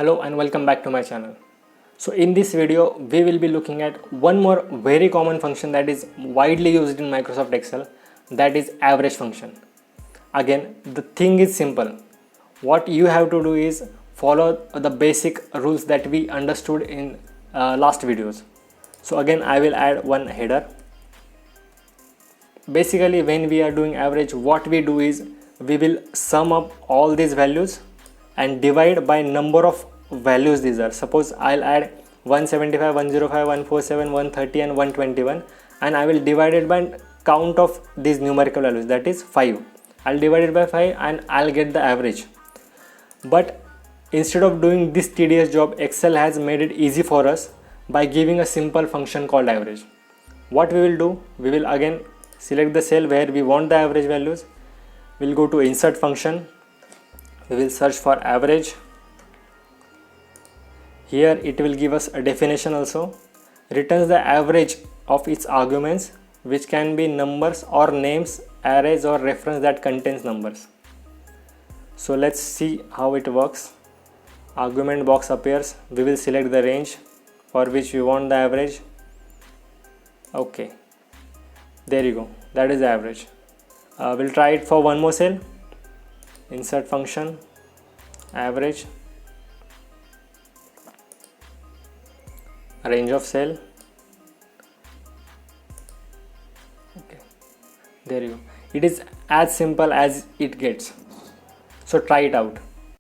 Hello and welcome back to my channel. So in this video we will be looking at one more very common function that is widely used in Microsoft Excel, that is average function. Again, the thing is simple. What you have to do is follow the basic rules that we understood in last videos. So again, I will add one header. Basically, when we are doing average, what we do is we will sum up all these values and divide by number of values these are. Suppose I'll add 175, 105, 147, 130 and 121, and I will divide it by count of these numerical values, that is 5. I'll divide it by 5 and I'll get the average. But instead of doing this tedious job, Excel has made it easy for us by giving a simple function called average. What we will do, we will again select the cell where we want the average values. We'll go to insert function. We will search for average. Here it will give us a definition also. Returns the average of its arguments, which can be numbers or names, arrays or reference that contains numbers. So let's see how it works. Argument box appears. We will select the range for which we want the average. Okay, there you go, that is the average. We'll try it for one more cell. Insert function, average, range of cell. Okay, there you go. It is as simple as it gets. So try it out.